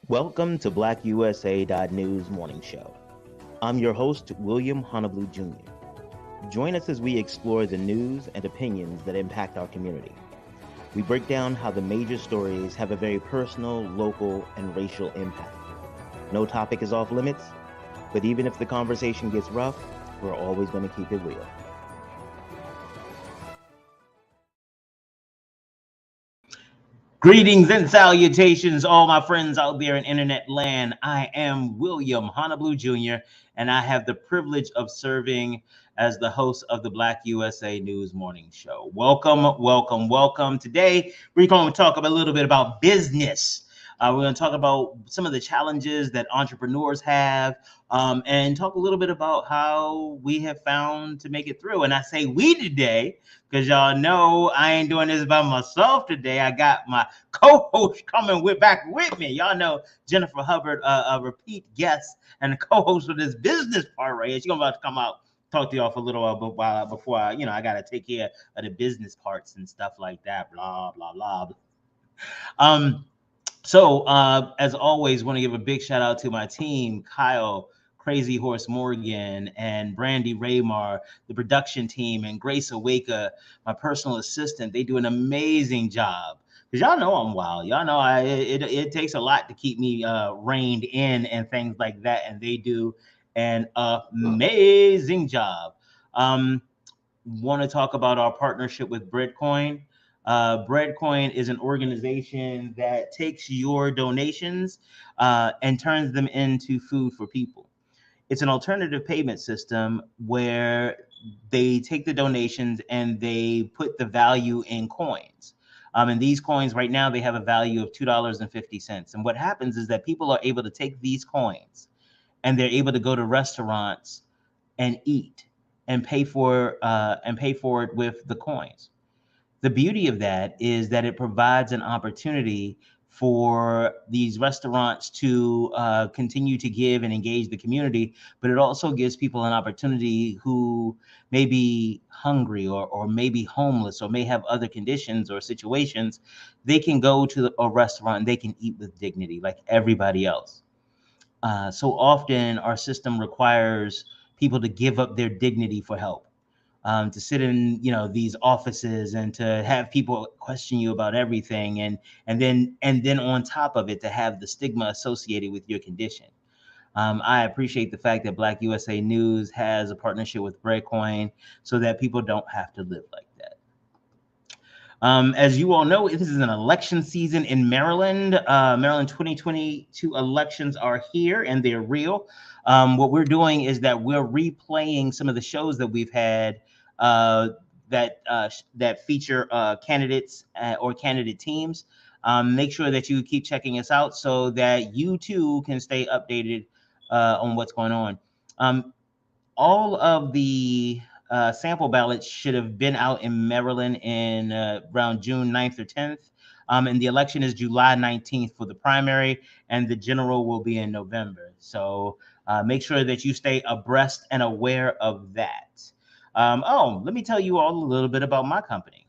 Welcome to BlackUSA.news morning show. I'm your host, William Honablew Jr. Join us as we explore the news and opinions that impact our community. We break down how the major stories have a very personal, local, and racial impact. No topic is off limits, but even if the conversation gets rough, we're always going to keep it real. Greetings and salutations, all my friends out there in internet land. I am William Honablew Jr., and I have the privilege of serving as the host of the Black USA News Morning Show. Welcome, welcome, welcome. Today, we're going to talk a little bit about business. We're going to talk about some of the challenges that entrepreneurs have, and talk a little bit about how we have found to make it through. And I say we today, because y'all know I ain't doing this by myself today. I got my co-host coming back with me. Y'all know Jennifer Hubbard, a repeat guest and a co-host of this business part right here. She's about to come out, talk to y'all for a little while before I got to take care of the business parts and stuff like that. Blah, blah, blah. So as always, want to give a big shout out to my team, Kyle, Crazy Horse Morgan, and Brandy Raymar, the production team, and Grace Awaka, my personal assistant. They do an amazing job. Because y'all know I'm wild. Y'all know it takes a lot to keep me reined in and things like that. And they do an amazing job. Want to talk about our partnership with Breadcoin. Breadcoin is an organization that takes your donations and turns them into food for people. It's an alternative payment system where they take the donations and they put the value in coins. And these coins right now, they have a value of $2.50. And what happens is that people are able to take these coins and they're able to go to restaurants and eat and pay for it with the coins. The beauty of that is that it provides an opportunity for these restaurants to continue to give and engage the community, but it also gives people an opportunity who may be hungry or may be homeless or may have other conditions or situations. They can go to a restaurant and they can eat with dignity like everybody else. So often our system requires people to give up their dignity for help. To sit in these offices and to have people question you about everything, and then on top of it to have the stigma associated with your condition. I appreciate the fact that Black USA News has a partnership with Breadcoin so that people don't have to live like that. As you all know, this is an election season in Maryland. Maryland 2022 elections are here and they're real. What we're doing is that we're replaying some of the shows that we've had that feature candidates or candidate teams. Make sure that you keep checking us out so that you too can stay updated on what's going on. All of the sample ballots should have been out in Maryland in around June 9th or 10th. And the election is July 19th for the primary, and the general will be in November. So make sure that you stay abreast and aware of that. Let me tell you all a little bit about my company.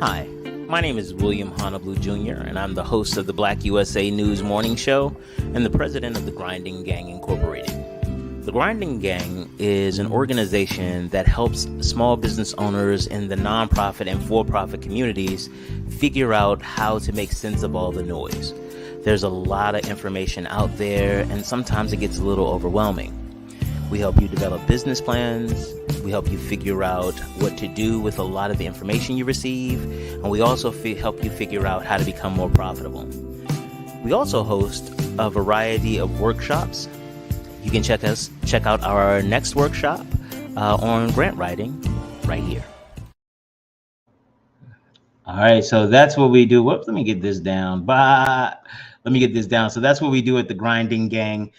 Hi, my name is William Honablew Jr., and I'm the host of the Black USA News Morning Show and the president of the Grinding Gang Incorporated. The Grinding Gang is an organization that helps small business owners in the nonprofit and for-profit communities figure out how to make sense of all the noise. There's a lot of information out there, and sometimes it gets a little overwhelming. We help you develop business plans. We help you figure out what to do with a lot of the information you receive. And we also help you figure out how to become more profitable. We also host a variety of workshops. You can check out our next workshop on grant writing right here. All right, so that's what we do. Whoops, let me get this down. So that's what we do at the Grinding Gang.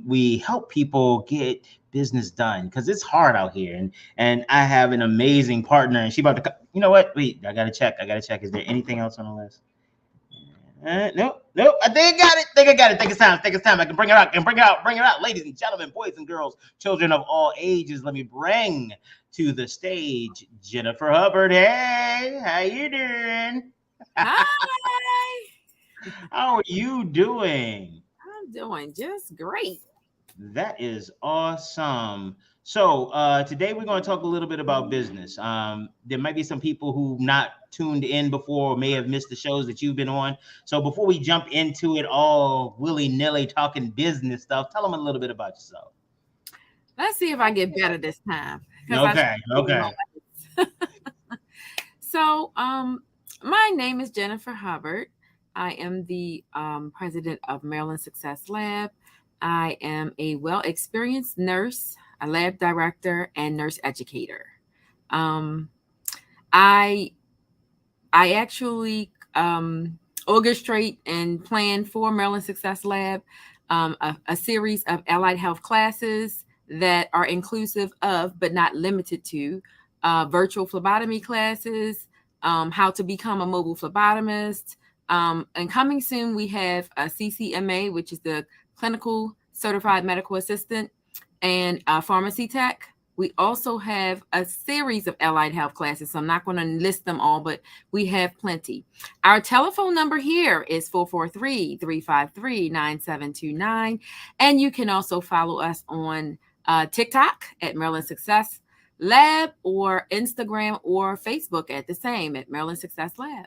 We help people get business done because it's hard out here. And I have an amazing partner, and she about to. You know what? Wait, I gotta check. Is there anything else on the list? Nope. I think I got it. Take its time. I can bring it out. Ladies and gentlemen, boys and girls, children of all ages, let me bring to the stage Jennifer Hubbard. Hey, how you doing? Hi. How are you doing? I'm doing just great. That is awesome. So today we're going to talk a little bit about business. There might be some people who not tuned in before or may have missed the shows that you've been on. So before we jump into it all willy-nilly talking business stuff, tell them a little bit about yourself. Let's see if I get better this time because I Okay, okay. so my name is Jennifer Hubbard. I am the president of Maryland Success Lab. I am a well-experienced nurse, a lab director, and nurse educator. Um, I I actually orchestrate and plan for Maryland Success Lab a series of allied health classes that are inclusive of, but not limited to, virtual phlebotomy classes, how to become a mobile phlebotomist. And coming soon, we have a CCMA, which is the Clinical Certified Medical Assistant, and Pharmacy Tech. We also have a series of allied health classes, so I'm not going to list them all, but we have plenty. Our telephone number here is 443-353-9729. And you can also follow us on TikTok at Maryland Success Lab or Instagram or Facebook at the same at Maryland Success Lab.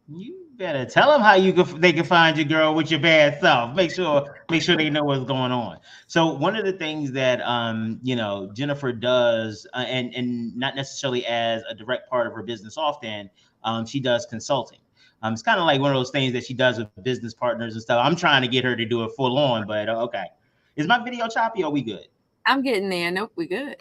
You better tell them how they can find you, girl, with your bad self. Make sure they know what's going on. So one of the things that Jennifer does, and not necessarily as a direct part of her business often, she does consulting. It's kind of like one of those things that she does with business partners and stuff. I'm trying to get her to do it full on, but okay. Is my video choppy? Or are we good? I'm getting there. Nope, we good.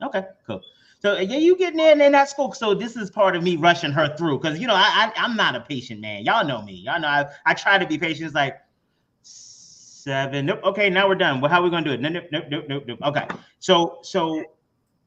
Okay, cool. So yeah, you getting in and that's cool. So this is part of me rushing her through because I'm not a patient man. Y'all know me. Y'all know I try to be patient. It's like 7. Nope. Okay, now we're done. Well, how are we gonna do it? Nope. Okay. So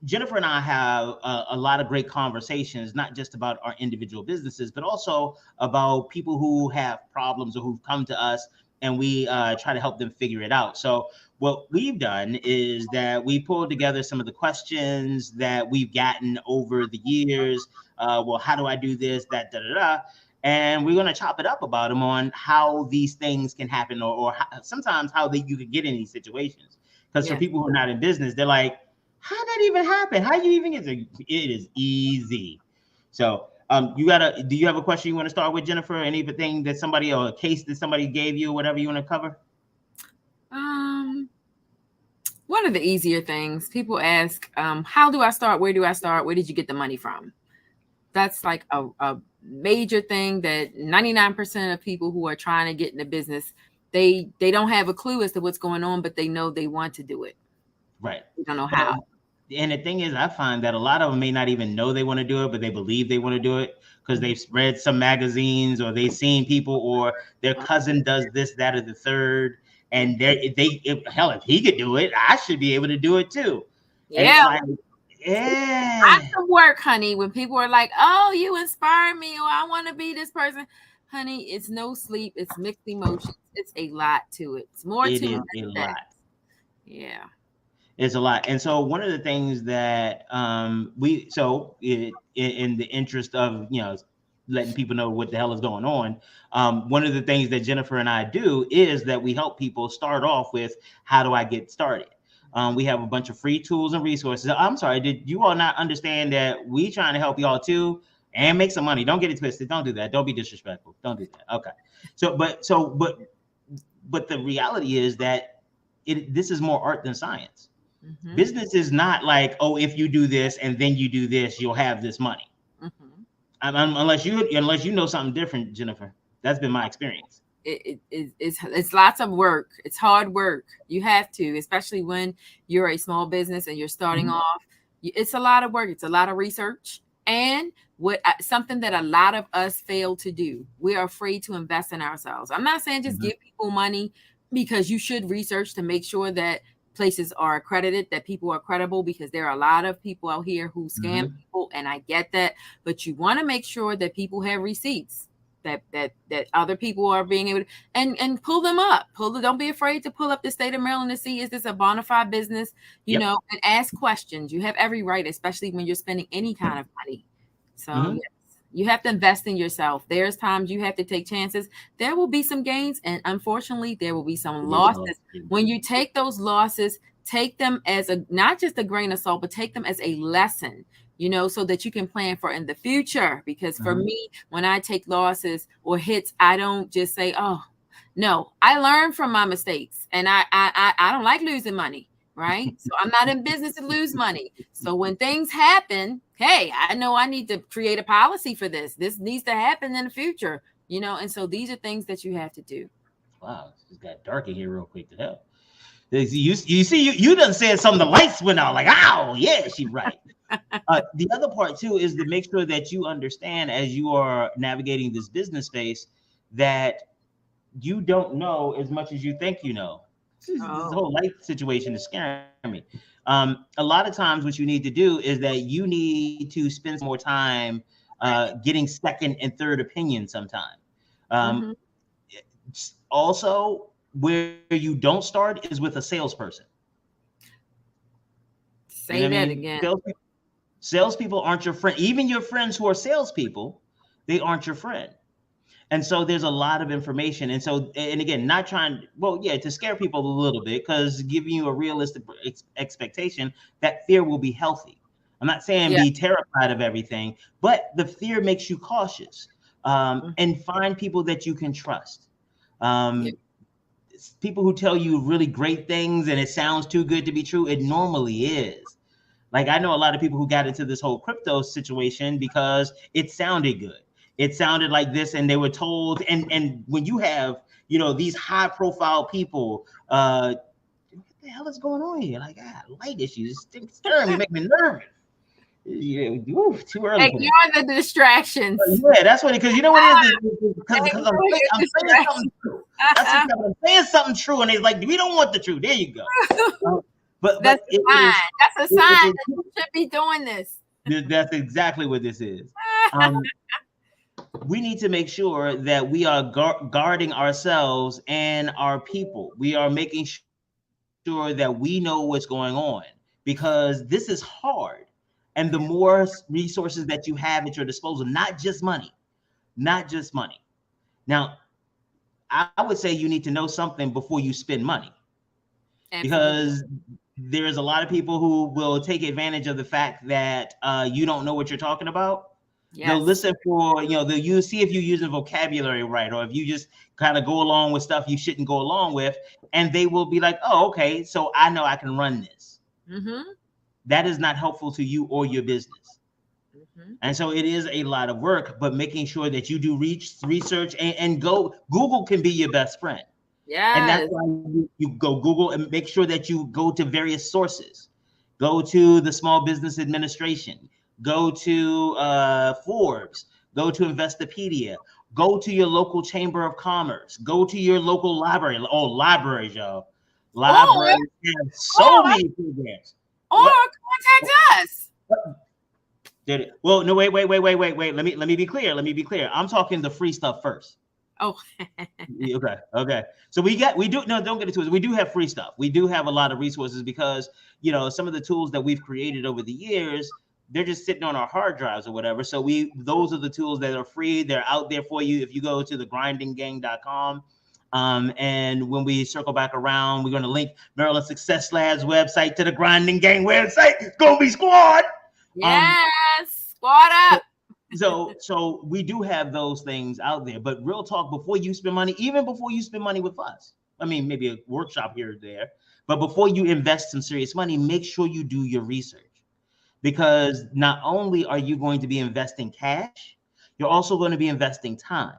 Jennifer and I have a lot of great conversations, not just about our individual businesses, but also about people who have problems or who've come to us, and we try to help them figure it out. So what we've done is that we pulled together some of the questions that we've gotten over the years. Well, how do I do this? That, da, da, da. And we're going to chop it up about them on how these things can happen or sometimes how you could get in these situations. Because for people who are not in business, they're like, how did that even happen? How do you even get to? It is easy. So do you have a question you want to start with, Jennifer? Anything that somebody or a case that somebody gave you, whatever you want to cover? One of the easier things people ask, how do I start? Where do I start? Where did you get the money from? That's like a major thing that 99% of people who are trying to get in the business, they don't have a clue as to what's going on, but they know they want to do it. Right. They don't know how. And the thing is, I find that a lot of them may not even know they want to do it, but they believe they want to do it because they've read some magazines or they've seen people or their cousin does this, that, or the third. And if he could do it, I should be able to do it too. Yeah. And it's Lots of work, honey. When people are like, oh, you inspire me, or I want to be this person. Honey, it's no sleep. It's mixed emotions. It's a lot to it. It's more to it than a lot. Yeah. It's a lot. And so one of the things that in the interest of, letting people know what the hell is going on. One of the things that Jennifer and I do is that we help people start off with, how do I get started? We have a bunch of free tools and resources. I'm sorry, did you all not understand that we trying to help y'all too and make some money? Don't get it twisted. Don't do that. Don't be disrespectful. Don't do that. Okay. But the reality is that this is more art than science. Mm-hmm. Business is not like, oh, if you do this and then you do this, you'll have this money. Mm-hmm. Unless you know something different, Jennifer. That's been my experience. It's lots of work. It's hard work. You have to, especially when you're a small business and you're starting mm-hmm. off. It's a lot of work. It's a lot of research. And something that a lot of us fail to do. We are afraid to invest in ourselves. I'm not saying just mm-hmm. give people money, because you should research to make sure that places are accredited, that people are credible, because there are a lot of people out here who scam mm-hmm. people, and I get that. But you want to make sure that people have receipts, that other people are being able to and pull them up. Don't be afraid to pull up the state of Maryland to see, is this a bona fide business? And ask questions. You have every right, especially when you're spending any kind of money. So mm-hmm. yes. You have to invest in yourself. There's times you have to take chances. There will be some gains, and unfortunately, there will be some losses. When you take those losses, take them as not just a grain of salt, but take them as a lesson, so that you can plan for in the future. Because for me, when I take losses or hits, I don't just say, oh, no, I learn from my mistakes, and I don't like losing money. Right. So I'm not in business to lose money. So when things happen, hey, I know I need to create a policy for this. This needs to happen in the future, and so these are things that you have to do. Wow, it just got dark in here real quick to hell. You see, you done said something, the lights went out like, ow, yeah, she's right. The other part too is to make sure that you understand as you are navigating this business space that you don't know as much as you think you know. This whole life situation is scaring me. A lot of times what you need to do is that you need to spend some more time getting second and third opinion sometime. Also, where you don't start is with a salesperson. Say that again. Salespeople aren't your friend. Even your friends who are salespeople, they aren't your friend. And so there's a lot of information. And so, and again, not trying, to scare people a little bit, because giving you a realistic expectation that fear will be healthy. I'm not saying be terrified of everything, but the fear makes you cautious, and find people that you can trust. People who tell you really great things and it sounds too good to be true, it normally is. Like, I know a lot of people who got into this whole crypto situation because it sounded good. It sounded like this, and they were told, and when you have, these high profile people, what the hell is going on here? Like, light issues, stirring me, make me nervous. Too early. Ignore the distractions. Yeah, that's what, because you know what it is? Because I'm saying something true. I'm saying something true, and it's like, we don't want the truth. There you go. But that's a sign. That's a sign that you should be doing this. That's exactly what this is. We need to make sure that we are guarding ourselves and our people. We are making sure that we know what's going on, because this is hard. And the more resources that you have at your disposal, not just money. Now, I would say you need to know something before you spend money. Absolutely. Because there's a lot of people who will take advantage of the fact that you don't know what you're talking about. Yes. They'll listen for, they'll see if you're using vocabulary right, or if you just kind of go along with stuff you shouldn't go along with, and they will be like, oh, okay, so I know I can run this. That is not helpful to you or your business. And so it is a lot of work, but making sure that you do research and go. Google can be your best friend. Yeah. And that's why you go Google and make sure that you go to various sources. Go to the Small Business Administration. Go to Forbes. Go to Investopedia. Go to your local Chamber of Commerce. Go to your local library. Oh, libraries, y'all. Libraries have so many programs. Or contact us. Well, no, wait. Let me be clear. I'm talking the free stuff first. Oh. Okay. So don't get into it. We do have free stuff. We do have a lot of resources because, some of the tools that we've created over the years, they're just sitting on our hard drives or whatever. So those are the tools that are free. They're out there for you. If you go to thegrindinggang.com, and when we circle back around, we're going to link Maryland Success Lab's website to the Grinding Gang website. It's going to be squad. Yes, squad up. So we do have those things out there, but real talk, before you spend money, even before you spend money with us, I mean, maybe a workshop here or there, but before you invest some serious money, make sure you do your research, because not only are you going to be investing cash, you're also going to be investing time,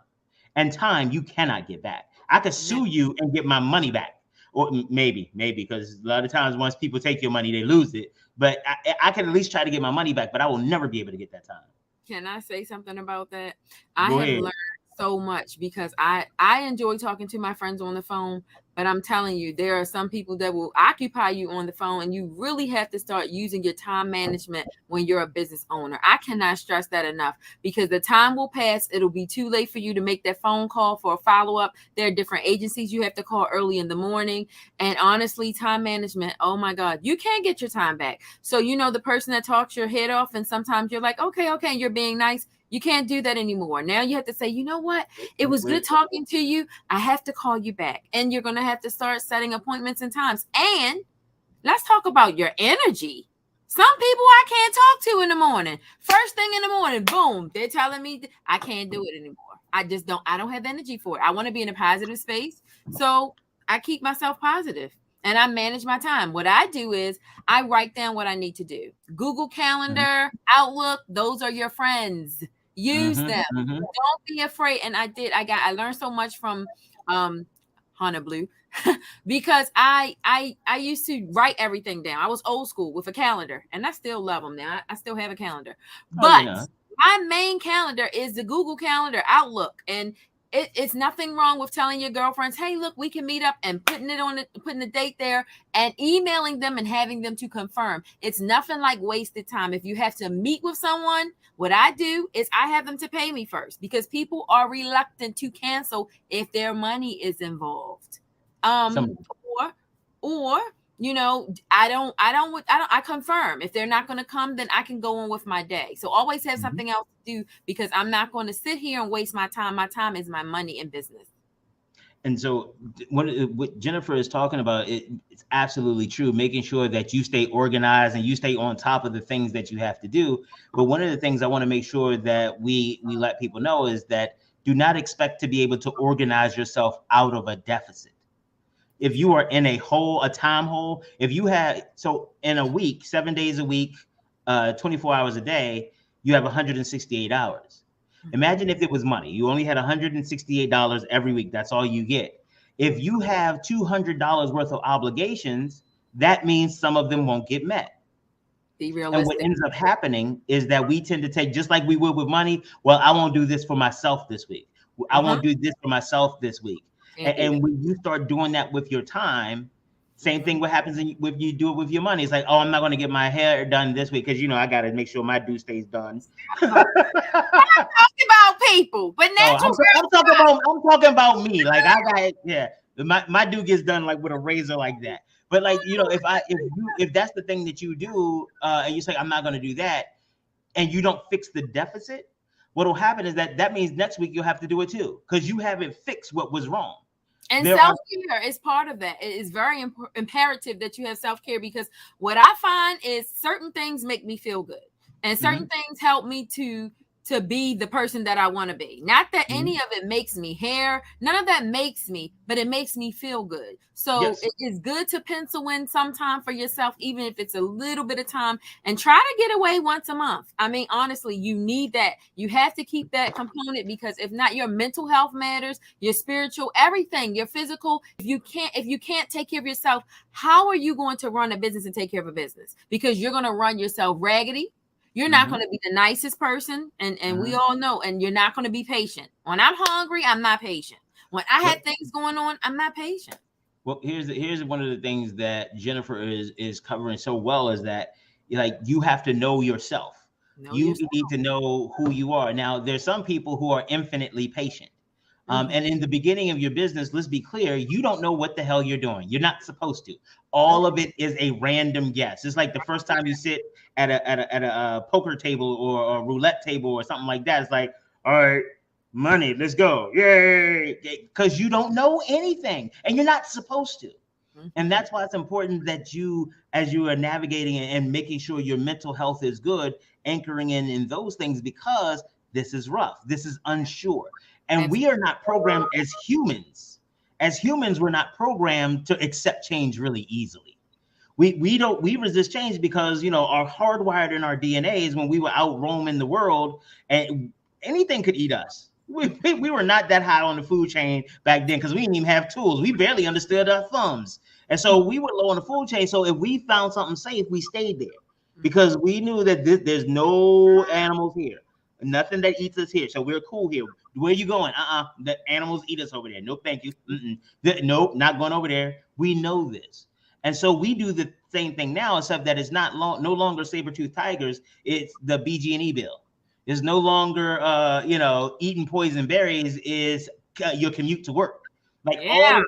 and time you cannot get back. I could sue you and get my money back, or maybe, because a lot of times once people take your money, they lose it, but I can at least try to get my money back, but I will never be able to get that time. Can I say something about that? I have learned so much, because I enjoy talking to my friends on the phone, But I'm telling you, there are some people that will occupy you on the phone, and you really have to start using your time management when you're a business owner. I cannot stress that enough, because the time will pass. It'll be too late for you to make that phone call for a follow-up. There are different agencies you have to call early in the morning. And honestly, time management, oh my God, you can't get your time back. So, the person that talks your head off, and sometimes you're like, okay, you're being nice. You can't do that anymore. Now you have to say, you know what? It was good talking to you. I have to call you back. And you're going to have to start setting appointments and times. And let's talk about your energy. Some people I can't talk to in the morning. First thing in the morning, boom, they're telling me I can't do it anymore. I don't have energy for it. I want to be in a positive space. So I keep myself positive. And I manage my time. What I do is I write down what I need to do. Google Calendar, Outlook, those are your friends. Use them. Don't be afraid. And I learned so much from Honablew because I used to write everything down. I was old school with a calendar, and I still love them now. I still have a calendar. But my main calendar is the Google Calendar, Outlook, and it's nothing wrong with telling your girlfriends, hey, look, we can meet up, and putting the date there and emailing them and having them to confirm. It's nothing like wasted time. If you have to meet with someone, what I do is I have them to pay me first, because people are reluctant to cancel if their money is involved. I confirm. If they're not going to come, then I can go on with my day. So always have something else to do, because I'm not going to sit here and waste my time. My time is my money in business. And so what Jennifer is talking about, it's absolutely true, making sure that you stay organized and you stay on top of the things that you have to do. But one of the things I want to make sure that we let people know is that do not expect to be able to organize yourself out of a deficit. If you are in a time hole, so in a week, 7 days a week, 24 hours a day, you have 168 hours. Imagine if it was money. You only had $168 every week. That's all you get. If you have $200 worth of obligations, that means some of them won't get met. Be realistic. And what ends up happening is that we tend to take, just like we would with money, well, I won't do this for myself this week. I won't do this for myself this week. And when you start doing that with your time, same thing what happens when you do it with your money. It's like, oh, I'm not going to get my hair done this week because, I got to make sure my due stays done. I'm talking about people, but natural. I'm talking about me. Like my due gets done like with a razor like that. But like, if that's the thing that you do, and you say, I'm not going to do that, and you don't fix the deficit, what will happen is that means next week you'll have to do it too, because you haven't fixed what was wrong. And self-care is part of that. It is very imperative that you have self-care, because what I find is certain things make me feel good, and certain things help me to be the person that I want to be. Not that any of it makes me hair. None of that makes me, but it makes me feel good. So it is good to pencil in some time for yourself, even if it's a little bit of time, and try to get away once a month. I mean, honestly, you need that. You have to keep that component, because if not, your mental health matters, your spiritual, everything, your physical. If you can't take care of yourself, how are you going to run a business and take care of a business? Because you're going to run yourself raggedy. You're not going to be the nicest person, and we all know, and you're not going to be patient. When I'm hungry, I'm not patient. When I had things going on, I'm not patient. Well, here's one of the things that Jennifer is covering so well, is that you have to know yourself. You need to know who you are. Now, there's some people who are infinitely patient. And in the beginning of your business, let's be clear, you don't know what the hell you're doing. You're not supposed to. All of it is a random guess. It's like the first time you sit at a poker table or a roulette table or something like that. It's like, all right, money, let's go. Yay. Because you don't know anything, and you're not supposed to. And that's why it's important that you, as you are navigating and making sure your mental health is good, anchoring in those things, because this is rough. This is unsure. And we are not programmed as humans. As humans, we're not programmed to accept change really easily. We resist change because, our hardwired in our DNA is when we were out roaming the world, and anything could eat us. We were not that high on the food chain back then, because we didn't even have tools. We barely understood our thumbs. And so we were low on the food chain. So if we found something safe, we stayed there, because we knew that there's no animals here. Nothing that eats us here. So we're cool here. Where you going? The animals eat us over there. Nope, thank you. Nope, not going over there. We know this. And so we do the same thing now, except that it's no longer saber-toothed tigers. It's the BG&E bill. It's no longer, eating poison berries is your commute to work. Like all of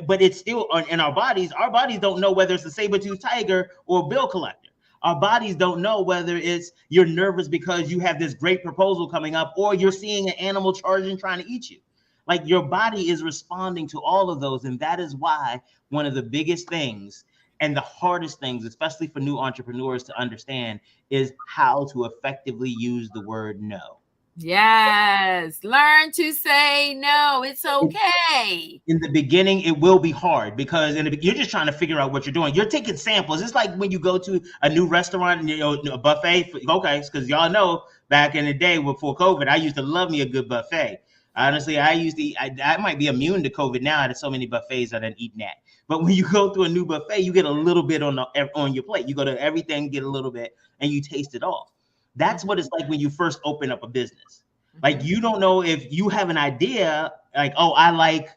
but it's still in our bodies. Our bodies don't know whether it's a saber-toothed tiger or a bill collector. Our bodies don't know whether it's you're nervous because you have this great proposal coming up or you're seeing an animal charging trying to eat you. Like your body is responding to all of those. And that is why one of the biggest things and the hardest things, especially for new entrepreneurs to understand, is how to effectively use the word no. Yes. Learn to say no. It's okay. In the beginning, it will be hard because you're just trying to figure out what you're doing. You're taking samples. It's like when you go to a new restaurant and a buffet. Okay, because y'all know back in the day before COVID, I used to love me a good buffet. Honestly, I might be immune to COVID now. There's so many buffets that I've eaten at. But when you go to a new buffet, you get a little bit on your plate. You go to everything, get a little bit, and you taste it all. That's what it's like when you first open up a business. Like you don't know if you have an idea, like, oh, I like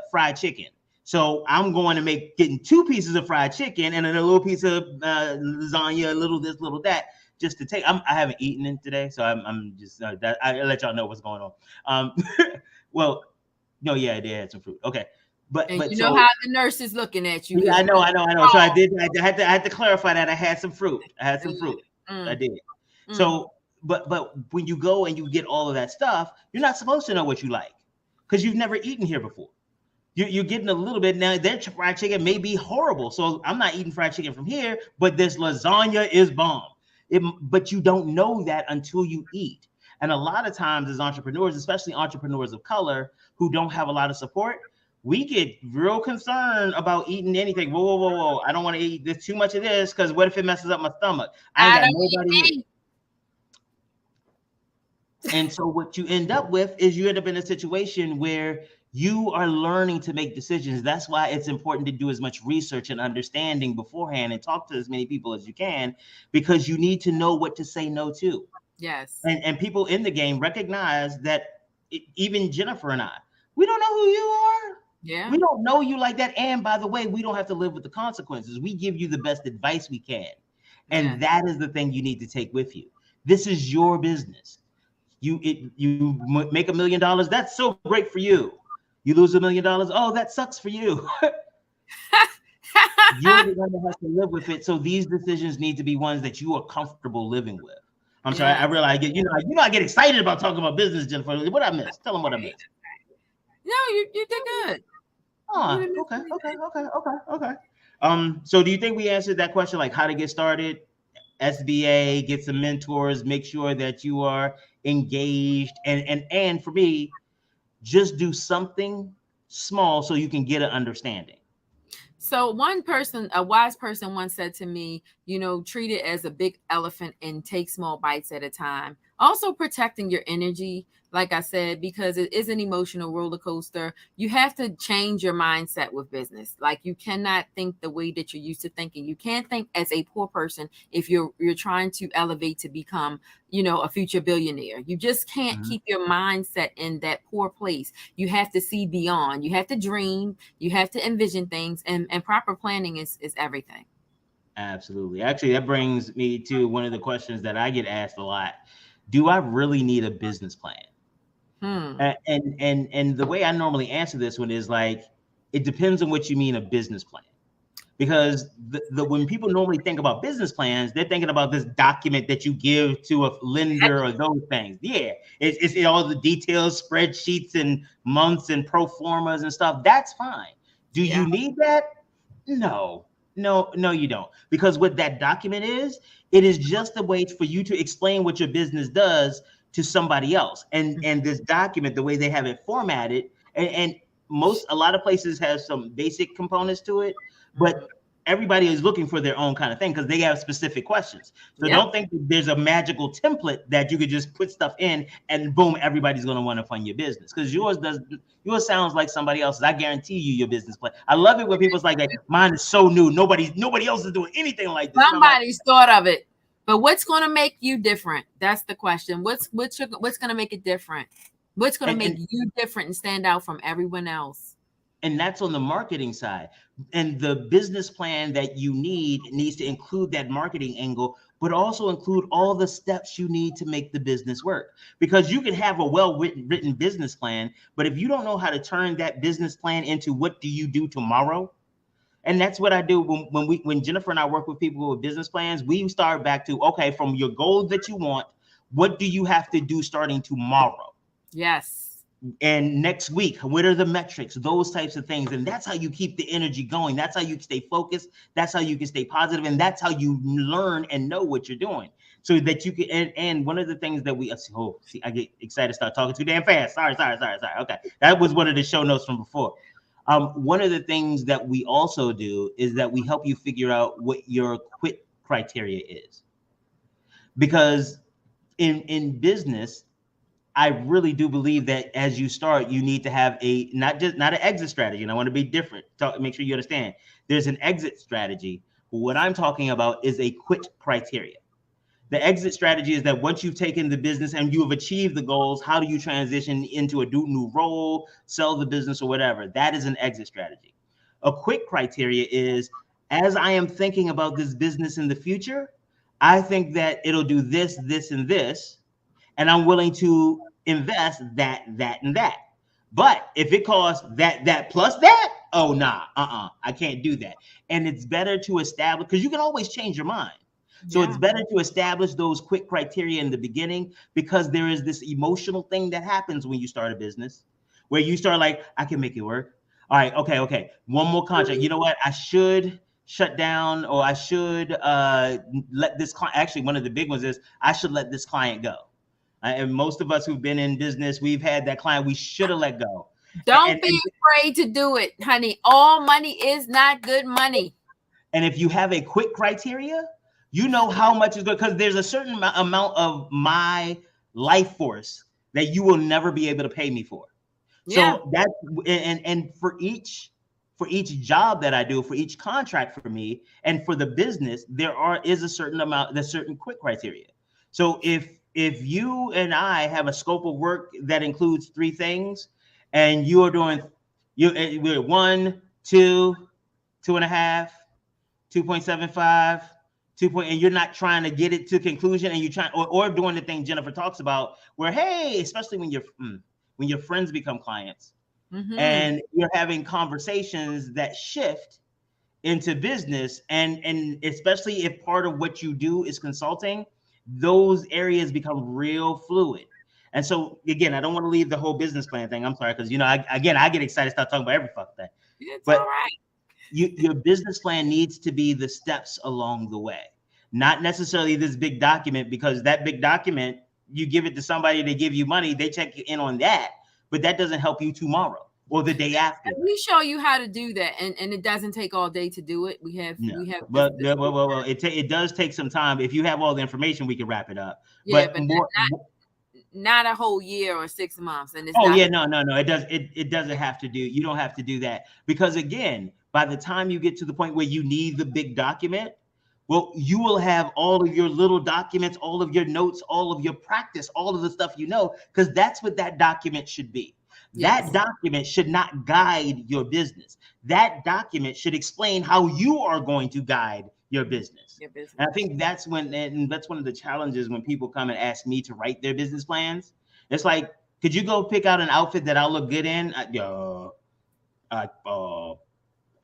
fried chicken. So I'm going to getting 2 pieces of fried chicken and then a little piece of lasagna, a little this, little that, just to take. I haven't eaten it today, so I'm just I let y'all know what's going on. Well, no, yeah, they had some fruit. Okay. But you know how the nurse is looking at you. Yeah, I know. So I had to clarify that I had some fruit. I did. So, but when you go and you get all of that stuff, you're not supposed to know what you like because you've never eaten here before. You're getting a little bit now. Their fried chicken may be horrible, so I'm not eating fried chicken from here. But this lasagna is bomb. But you don't know that until you eat. And a lot of times, as entrepreneurs, especially entrepreneurs of color who don't have a lot of support, we get real concerned about eating anything. Whoa. I don't want to eat this too much of this because what if it messes up my stomach? I ain't got nobody here. And so what you end up with is you end up in a situation where you are learning to make decisions. That's why it's important to do as much research and understanding beforehand and talk to as many people as you can, because you need to know what to say no to. Yes. And people in the game recognize that even Jennifer and I, we don't know who you are. Yeah. We don't know you like that. And by the way, we don't have to live with the consequences. We give you the best advice we can. And that is the thing you need to take with you. This is your business. You make $1 million. That's so great for you. You lose $1 million. Oh, that sucks for you. You're the one that has to live with it. So these decisions need to be ones that you are comfortable living with. I'm sorry. I realize I get excited about talking about business, Jennifer. What I missed? Tell them what I missed. No, you did good. Oh, okay. So do you think we answered that question, like how to get started? SBA, get some mentors, make sure that you are engaged, and for me, just do something small so you can get an understanding. So a wise person once said to me, treat it as a big elephant and take small bites at a time. Also protecting your energy, like I said, because it is an emotional roller coaster. You have to change your mindset with business. Like you cannot think the way that you're used to thinking. You can't think as a poor person if you're trying to elevate to become, a future billionaire. You just can't keep your mindset in that poor place. You have to see beyond. You have to dream. You have to envision things, and proper planning is everything. Absolutely. Actually, that brings me to one of the questions that I get asked a lot. Do I really need a business plan? And the way I normally answer this one is like, it depends on what you mean a business plan. Because when people normally think about business plans, they're thinking about this document that you give to a lender or those things. Yeah, it's all the details, spreadsheets and months and pro formas and stuff. That's fine. Do you need that? No, you don't. Because what that document is, it is just a way for you to explain what your business does to somebody else. And this document, the way they have it formatted, and a lot of places have some basic components to it, but everybody is looking for their own kind of thing because they have specific questions. So don't think that there's a magical template that you could just put stuff in and boom, everybody's going to want to fund your business, because yours sounds like somebody else's. I guarantee you your business plan. I love it when people's like, mine is so new. Nobody else is doing anything like this. Somebody's thought of it. But what's going to make you different? That's the question. What's going to make it different? What's going to make you different and stand out from everyone else? And that's on the marketing side. And the business plan that you needs to include that marketing angle, but also include all the steps you need to make the business work. Because you can have a well-written business plan, but if you don't know how to turn that business plan into what do you do tomorrow. And that's what I do when Jennifer and I work with people with business plans. We start back to, okay, from your goal that you want, what do you have to do starting tomorrow? Yes. And next week, what are the metrics, those types of things. And that's how you keep the energy going. That's how you stay focused. That's how you can stay positive. And that's how you learn and know what you're doing so that you can. And one of the things that I get excited to start talking too damn fast. Sorry. Okay. That was one of the show notes from before. One of the things that we also do is that we help you figure out what your quit criteria is. Because in business, I really do believe that as you start, you need to have not an exit strategy. And I want to be different. Make sure you understand. There's an exit strategy. What I'm talking about is a quit criteria. The exit strategy is that once you've taken the business and you have achieved the goals, how do you transition into a new role, sell the business or whatever? That is an exit strategy. A quit criteria is, as I am thinking about this business in the future, I think that it'll do this, this, and this. And I'm willing to invest that, and that. But if it costs that plus that, oh, nah, I can't do that. And it's better to establish, because you can always change your mind. So it's better to establish those quick criteria in the beginning, because there is this emotional thing that happens when you start a business where you start like, I can make it work. All right, okay. One more contract. You know what? I should shut down, or I should let this client. Actually, one of the big ones is I should let this client go. And most of us who've been in business, we've had that client we should have let go. Don't be afraid to do it, honey. All money is not good money. And if you have a quick criteria, you know how much is good, because there's a certain amount of my life force that you will never be able to pay me for. Yeah. So that and for each job that I do, for each contract for me and for the business, is a certain amount, there's certain quick criteria. So if you and I have a scope of work that includes 3 things, and you are doing we're 1, 2, 2.5, 2.75, 2. And you're not trying to get it to conclusion, and you're trying or doing the thing Jennifer talks about, where hey, especially when your friends become clients, and you're having conversations that shift into business, and especially if part of what you do is consulting, those areas become real fluid. And so again, I don't want to leave the whole business plan thing. I'm sorry, because I get excited to start talking about every fuck thing. It's all right. Your business plan needs to be the steps along the way, not necessarily this big document, because that big document, you give it to somebody, they give you money, they check you in on that, but that doesn't help you tomorrow or the day after. And we show you how to do that, and it doesn't take all day to do it. We have. Well, it does take some time. If you have all the information, we can wrap it up. Yeah, but not a whole year or 6 months. And it's no. It doesn't have to do. You don't have to do that, because again, by the time you get to the point where you need the big document, well, you will have all of your little documents, all of your notes, all of your practice, all of the stuff because that's what that document should be. Yes. That document should not guide your business. That document should explain how you are going to guide your business. And I think that's one of the challenges when people come and ask me to write their business plans. It's like, could you go pick out an outfit that I'll look good in?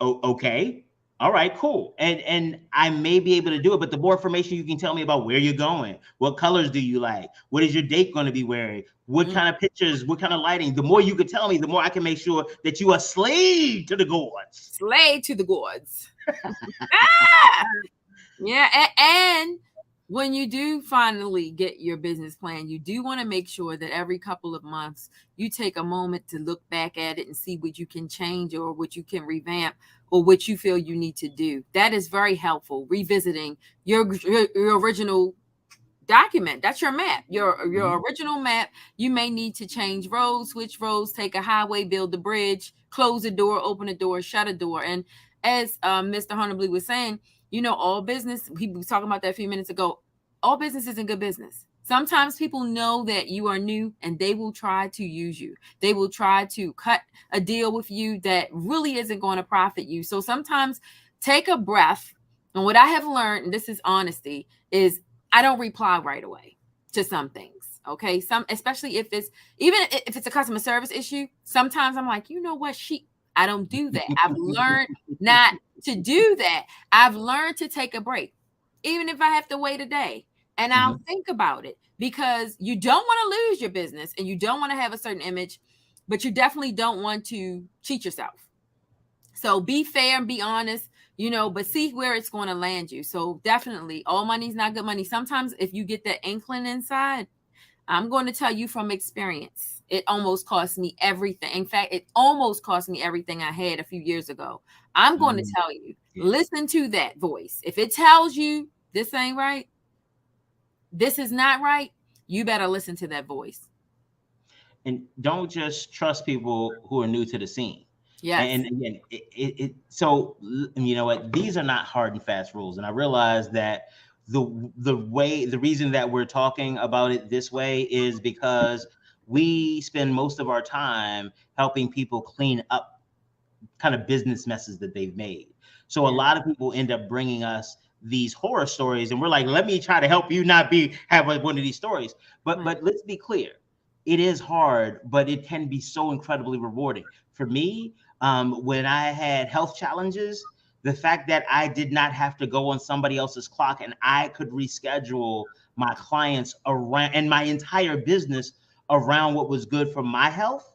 Okay. All right, cool. And I may be able to do it, but the more information you can tell me about where you're going, what colors do you like? What is your date going to be wearing? What kind of pictures, what kind of lighting? The more you can tell me, the more I can make sure that you are slave to the gods. Slave to the gods. Yeah, and when you do finally get your business plan, you do want to make sure that every couple of months you take a moment to look back at it and see what you can change or what you can revamp or what you feel you need to do. That is very helpful. Revisiting your original document. That's your map, your original map. You may need to change roads, switch roads, take a highway, build a bridge, close a door, open a door, shut a door. And as Mr. Honablew was saying, all business, he was talking about that a few minutes ago, all business isn't good business. Sometimes people know that you are new and they will try to use you. They will try to cut a deal with you that really isn't going to profit you. So sometimes take a breath. And what I have learned, and this is honesty, is I don't reply right away to some things. Okay. Especially if it's a customer service issue, sometimes I'm like, you know what? I don't do that. I've learned not to do that. I've learned to take a break, even if I have to wait a day, and I'll think about it, because you don't want to lose your business and you don't want to have a certain image, but you definitely don't want to cheat yourself. So be fair and be honest, but see where it's going to land you. So definitely, all money's not good money. Sometimes if you get that inkling inside, I'm going to tell you from experience, it almost cost me everything. In fact, it almost cost me everything I had a few years ago. I'm going to tell you, listen to that voice. If it tells you this ain't right, this is not right, you better listen to that voice. And don't just trust people who are new to the scene. Yes. And again, so you know what? These are not hard and fast rules. And I realize that the reason that we're talking about it this way is because we spend most of our time helping people clean up kind of business messes that they've made. So a lot of people end up bringing us these horror stories, and we're like, let me try to help you not have one of these stories. But let's be clear, it is hard, but it can be so incredibly rewarding. For me, when I had health challenges, the fact that I did not have to go on somebody else's clock and I could reschedule my clients around and my entire business around what was good for my health,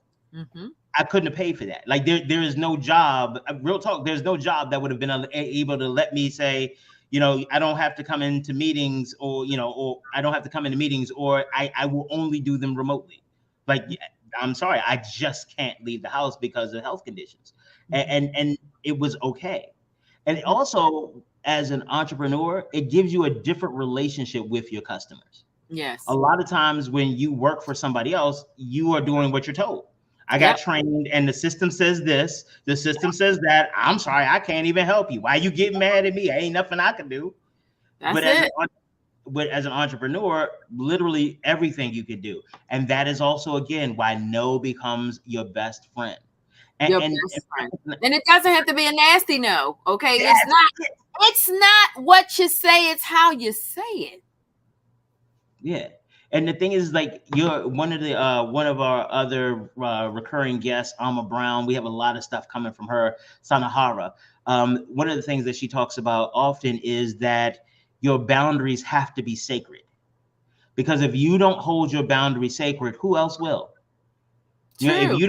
I couldn't have paid for that. Like there is no job, real talk, there's no job that would have been able to let me say, I don't have to come into meetings, or I don't have to come into meetings, or I will only do them remotely. Like, I'm sorry, I just can't leave the house because of health conditions. And it was okay. And also, as an entrepreneur, it gives you a different relationship with your customers. Yes. A lot of times when you work for somebody else, you are doing what you're told. I got trained and the system says this, the system says that. I'm sorry, I can't even help you. Why you getting mad at me? Ain't nothing I can do. But as an entrepreneur, literally everything you could do. And that is also, again, why no becomes your best friend. And it doesn't have to be a nasty no. Okay. It's not what you say, it's how you say it. Yeah. And the thing is, like, you're one of our other recurring guests, Alma Brown. We have a lot of stuff coming from her, Sanahara. One of the things that she talks about often is that your boundaries have to be sacred, because if you don't hold your boundaries sacred, who else will? If you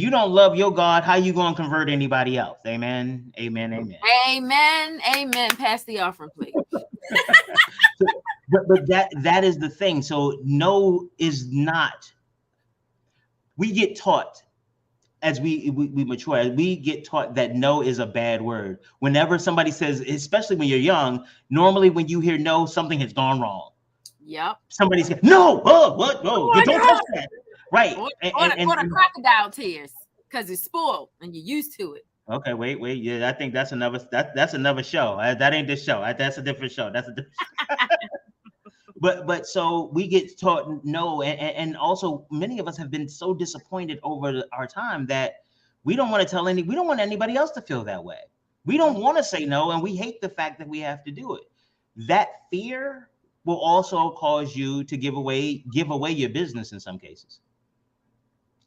don't love your God, how you going to convert anybody else? Amen. Amen. Amen. Amen. Amen. Pass the offering, please. But that is the thing. So no is not. We get taught as we mature, we get taught that no is a bad word. Whenever somebody says, especially when you're young, normally when you hear no, something has gone wrong. Yep. Somebody's saying, no, what? No, you don't touch that. Right. Or the crocodile tears because it's spoiled and you're used to it. Okay, wait. Yeah, I think that's another show. That ain't this show. That's a different show. That's a different But so we get taught no, and also many of us have been so disappointed over our time that we don't want anybody else to feel that way. We don't want to say no, and we hate the fact that we have to do it. That fear will also cause you to give away your business in some cases.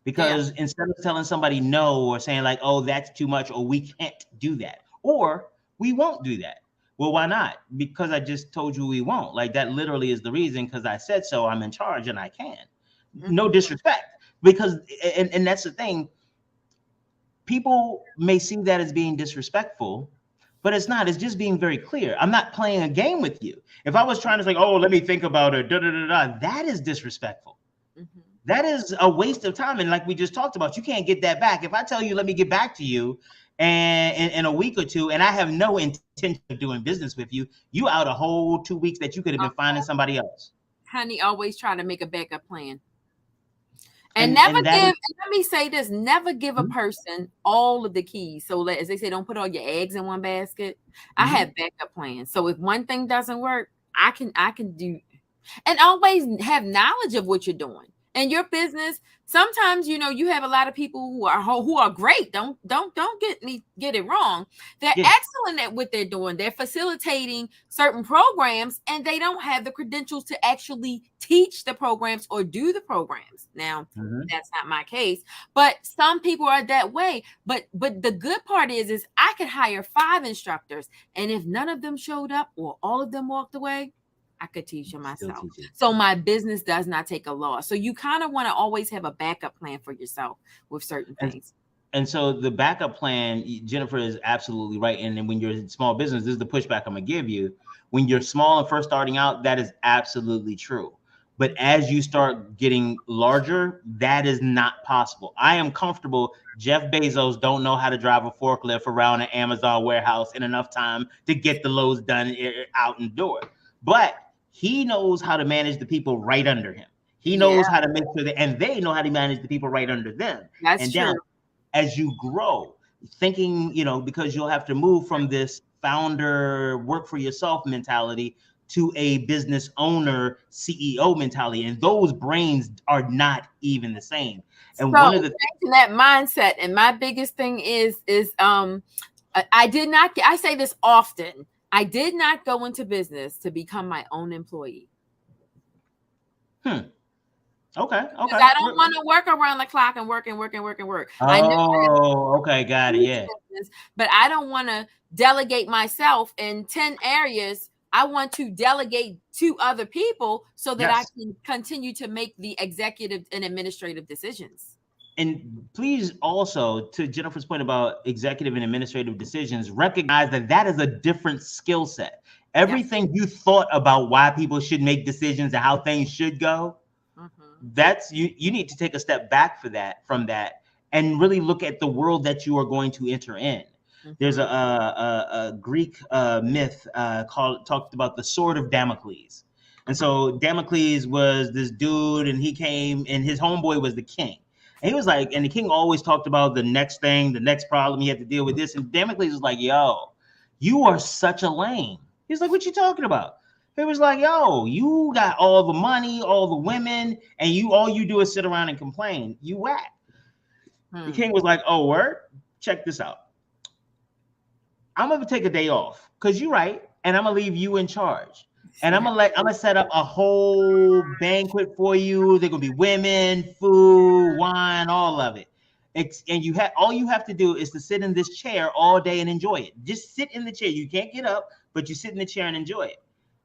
Because instead of telling somebody no, or saying like, oh, that's too much, or we can't do that, or we won't do that. Well, why not? Because I just told you we won't. Like, that literally is the reason, because I said so. I'm in charge and I can. No disrespect. Because, and that's the thing. People may see that as being disrespectful, but it's not. It's just being very clear. I'm not playing a game with you. If I was trying to say, oh, let me think about it, that is disrespectful. Mm-hmm. That is a waste of time. And like we just talked about, you can't get that back. If I tell you, let me get back to you, and in a week or two, and I have no intention of doing business with you, you out a whole 2 weeks that you could have been finding somebody else. Honey, always try to make a backup plan. And never let me say this, never give a person all of the keys. So as they say, don't put all your eggs in one basket. I have backup plans. So if one thing doesn't work, I can do, and always have knowledge of what you're doing. In your business, sometimes you have a lot of people who are great. Don't get it wrong. They're excellent at what they're doing. They're facilitating certain programs, and they don't have the credentials to actually teach the programs or do the programs. Now, that's not my case, but some people are that way. But the good part is I could hire 5 instructors, and if none of them showed up or all of them walked away, I could teach them myself. So my business does not take a loss. So you kind of want to always have a backup plan for yourself with certain things. And so the backup plan, Jennifer is absolutely right. And then when you're in small business, this is the pushback I'm going to give you. When you're small and first starting out, that is absolutely true. But as you start getting larger, that is not possible. I am comfortable. Jeff Bezos don't know how to drive a forklift around an Amazon warehouse in enough time to get the loads done out and door. But he knows how to manage the people right under him. He knows how to make sure that, and they know how to manage the people right under them. That's true. As you grow, thinking, because you'll have to move from this founder, work for yourself mentality to a business owner, CEO mentality. And those brains are not even the same. And one of the things that mindset, and my biggest thing is I say this often. I did not go into business to become my own employee. Okay. I don't want to work around the clock and work. Okay, got it. Yeah. Business, but I don't want to delegate myself in 10 areas. I want to delegate to other people so that I can continue to make the executive and administrative decisions. And please also, to Jennifer's point about executive and administrative decisions, recognize that is a different skill set. Everything you thought about why people should make decisions and how things should go, that's you need to take a step back from that and really look at the world that you are going to enter in. There's a Greek myth talked about the sword of Damocles. And so Damocles was this dude, and he came, and his homeboy was the king. And he was like, and the king always talked about the next thing, the next problem he had to deal with this. And Damocles was like, yo, you are such a lame. He's like, what you talking about? He was like, yo, you got all the money, all the women, and all you do is sit around and complain. You whack. The king was like, oh, word? Check this out. I'm going to take a day off because you're right. And I'm going to leave you in charge. And I'm gonna set up a whole banquet for you. They're gonna be women, food, wine, all of it. And all you have to do is to sit in this chair all day and enjoy it. Just sit in the chair. You can't get up, but you sit in the chair and enjoy it.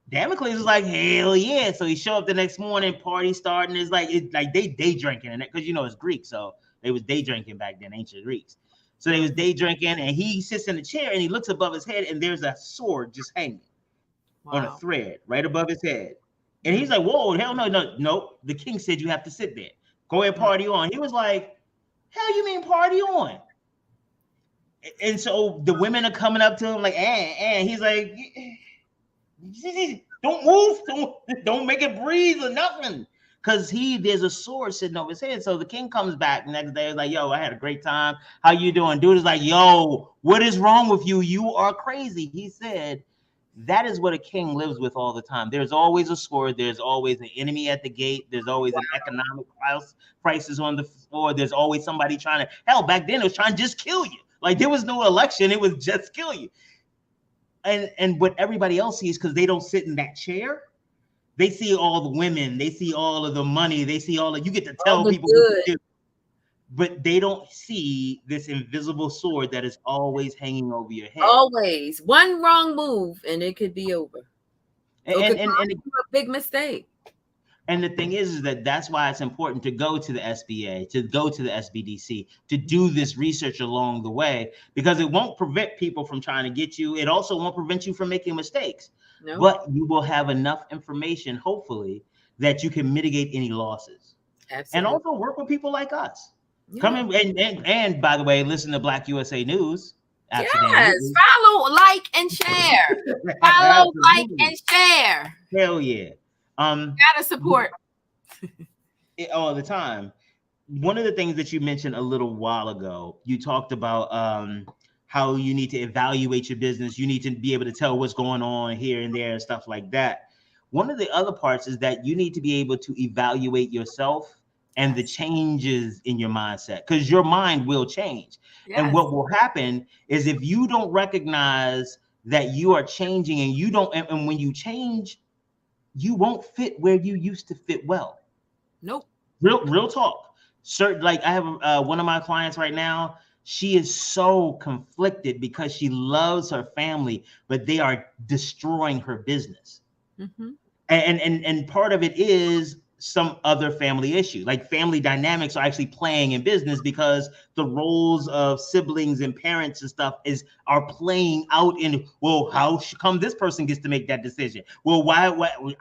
Damocles was like, hell yeah! So he showed up the next morning, party starting. It's like they day drinking, and because it's Greek, so they was day drinking back then, ancient Greeks. So they was day drinking, and he sits in the chair and he looks above his head, and there's a sword just hanging. Wow. On a thread right above his head. And he's like, whoa, hell no. The king said you have to sit there. Go ahead, party on. He was like, hell you mean party on? And so the women are coming up to him like, and he's like, don't move, don't make it breathe or nothing. Because there's a sword sitting over his head. So the king comes back the next day. He's like, yo, I had a great time. How you doing? Dude is like, yo, what is wrong with you? You are crazy. He said, that is what a king lives with all the time. There's always a sword. There's always an enemy at the gate. There's always an economic crisis on the floor. There's always somebody trying to, hell, back then it was trying to just kill you. Like there was no election. It was just kill you. And what everybody else sees, because they don't sit in that chair, they see all the women. They see all of the money. They see you get to tell people what to do. But they don't see this invisible sword that is always hanging over your head. Always. One wrong move and it could be over. And a big mistake. And the thing is that's why it's important to go to the SBA, to go to the SBDC, to do this research along the way, because it won't prevent people from trying to get you. It also won't prevent you from making mistakes. No. But you will have enough information, hopefully, that you can mitigate any losses. Absolutely. And also work with people like us. Yeah. Come in and by the way, listen to BlackUSA.news. Yes, follow, like, and share. Follow, like, and share. Hell yeah. Gotta support it all the time. One of the things that you mentioned a little while ago, you talked about how you need to evaluate your business. You need to be able to tell what's going on here and there and stuff like that. one of the other parts is that you need to be able to evaluate yourself and the changes in your mindset, because your mind will change. Yes. And what will happen is if you don't recognize that you are changing, and you don't, and when you change, you won't fit where you used to fit well. Nope. Real talk. Certain, like I have one of my clients right now. She is so conflicted because she loves her family, but they are destroying her business. Mm-hmm. And part of it is some other family issue, like family dynamics are actually playing in business, because the roles of siblings and parents and stuff are playing out in, well, how come this person gets to make that decision? Well, why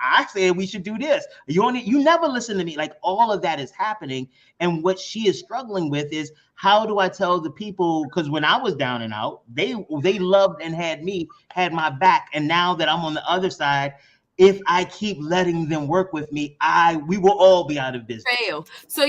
I said we should do this. You never listen to me. Like, all of that is happening. And what she is struggling with is, how do I tell the people? Because when I was down and out, they loved and had my back. And now that I'm on the other side, if I keep letting them work with me, we will all be out of business. Fail. So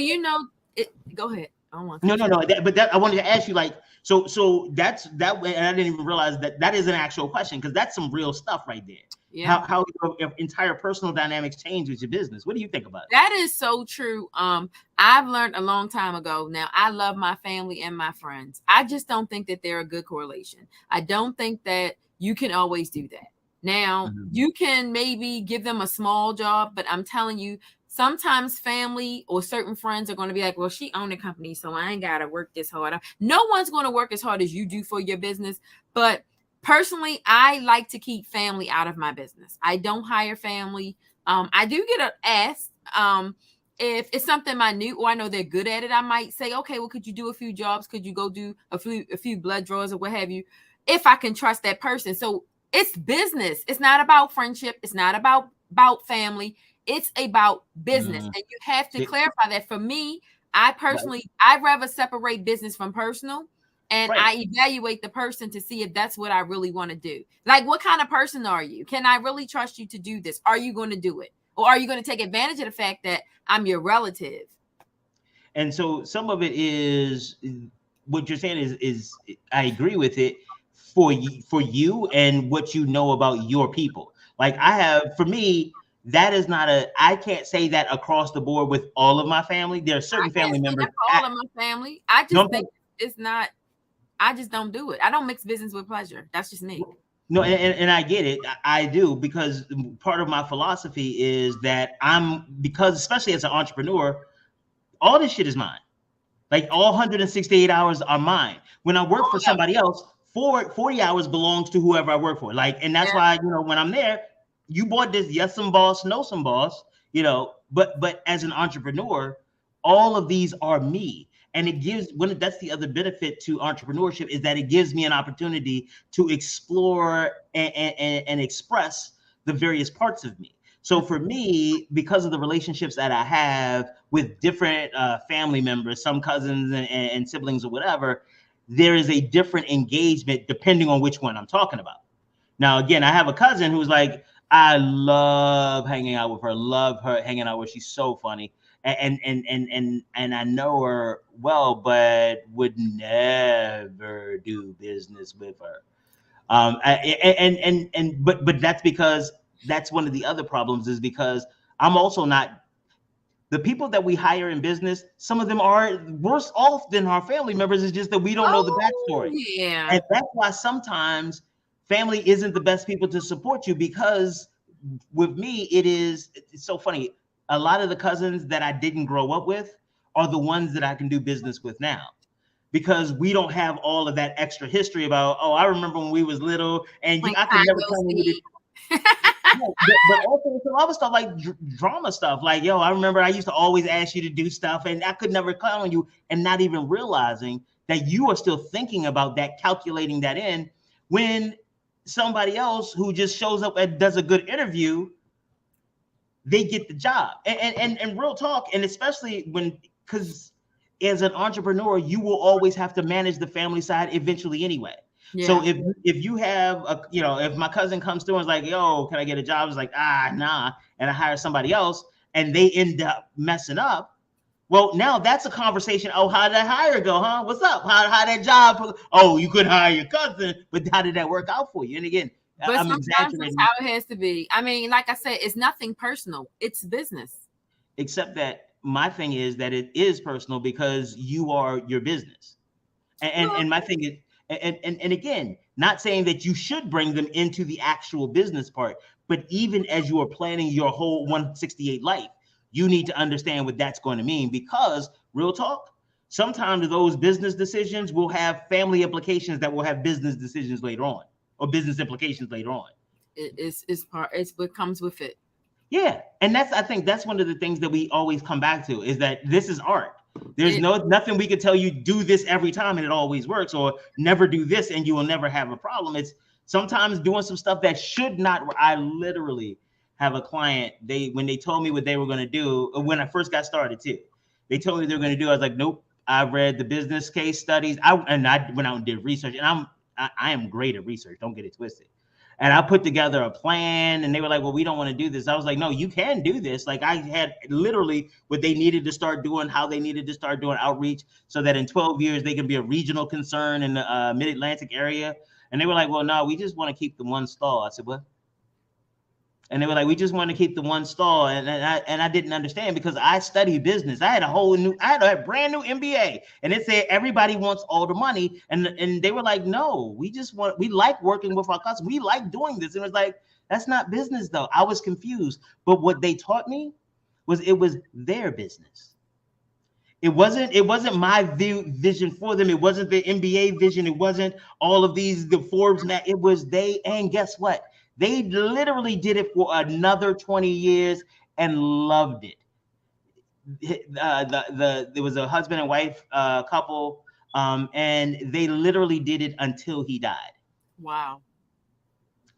go ahead. I don't want no. I wanted to ask you, like, so that's that way, and I didn't even realize that is an actual question, because that's some real stuff right there. Yeah. How your entire personal dynamics change with your business. What do you think about it? That is so true. I've learned a long time ago. Now, I love my family and my friends. I just don't think that they're a good correlation. I don't think that you can always do that. Now, you can maybe give them a small job, but I'm telling you, sometimes family or certain friends are going to be like, well, she owned a company, so I ain't got to work this hard. No one's going to work as hard as you do for your business. But personally, I like to keep family out of my business. I don't hire family. I do get asked if it's something minute or I know they're good at it. I might say, okay, well, could you do a few jobs? Could you go do a few blood draws or what have you? If I can trust that person. So it's business. It's not about friendship. It's not about family. It's about business. And you have to clarify that. For me, I personally, I'd rather separate business from personal, and I evaluate the person to see if that's what I really want to do. Like, what kind of person are you? Can I really trust you to do this? Are you going to do it? Or are you going to take advantage of the fact that I'm your relative? And so some of it is what you're saying is I agree with it. For you and what you know about your people. Like, for me, that is not I can't say that across the board with all of my family. There are certain family members. All of my family. I just think it's not, I just don't do it. I don't mix business with pleasure. That's just me. No, and I get it. I do, because part of my philosophy is that because especially as an entrepreneur, all this shit is mine. Like, all 168 hours are mine. When I work for somebody else, 40 hours belongs to whoever I work for. Like, and that's why, when I'm there, you bought this, yes, some boss, no, some boss, but as an entrepreneur, all of these are me. And that's the other benefit to entrepreneurship, is that it gives me an opportunity to explore and express the various parts of me. So for me, because of the relationships that I have with different family members, some cousins and siblings or whatever, there is a different engagement depending on which one I'm talking about. Now, again, I have a cousin who's like, I love hanging out with her, she's so funny. And I know her well, but would never do business with her. But that's because that's one of the other problems, is because I'm also not. The people that we hire in business, some of them are worse off than our family members. It's just that we don't know the backstory. Yeah. And that's why sometimes family isn't the best people to support you, because with me, it's so funny. A lot of the cousins that I didn't grow up with are the ones that I can do business with now, because we don't have all of that extra history about, I remember when we was little, and I could never tell you. But also some other stuff, like drama stuff, like, I remember I used to always ask you to do stuff, and I could never count on you, and not even realizing that you are still thinking about that, calculating that in, when somebody else who just shows up and does a good interview, they get the job. And real talk, and especially because as an entrepreneur, you will always have to manage the family side eventually anyway. Yeah. So if you have if my cousin comes through and is like, yo, can I get a job? It's like, nah. And I hire somebody else and they end up messing up. Well, now that's a conversation. Oh, how did that hire go, huh? What's up? How that job? Oh, you could hire your cousin, but how did that work out for you? And again, But I'm sometimes that's exaggerating. how it has to be. I mean, like I said, it's nothing personal. It's business. Except that my thing is that it is personal because you are your business. And my thing is, and again, not saying that you should bring them into the actual business part, but even as you are planning your whole 168 life, you need to understand what that's going to mean, because real talk, sometimes those business decisions will have family implications that will have business decisions later on, or business implications later on. It's what comes with it. Yeah, and I think that's one of the things that we always come back to, is that this is art. There's nothing we could tell you, do this every time and it always works, or never do this and you will never have a problem. It's sometimes doing some stuff that should not. I literally have a client, when they told me what they were going to do, when I first got started too, they told me they were going to do, I was like, nope. I read the business case studies. I went out and did research, and I am great at research. Don't get it twisted. And I put together a plan, and they were like, well, we don't want to do this. I was like, no, you can do this. Like, I had literally what they needed to start doing, how they needed to start doing outreach, so that in 12 years, they can be a regional concern in the mid-Atlantic area. And they were like, well, no, we just want to keep the one stall. I said, what? And they were like, we just want to keep the one stall. And I didn't understand, because I studied business. I had a brand new MBA, and it said everybody wants all the money. And they were like, no, we like working with our customers. We like doing this. And it was like, that's not business though. I was confused. But what they taught me was it was their business. It wasn't my vision for them. It wasn't the MBA vision. It wasn't all of the Forbes. It was they. And guess what? They literally did it for another 20 years and loved it. There was a husband and wife couple, and they literally did it until he died. Wow.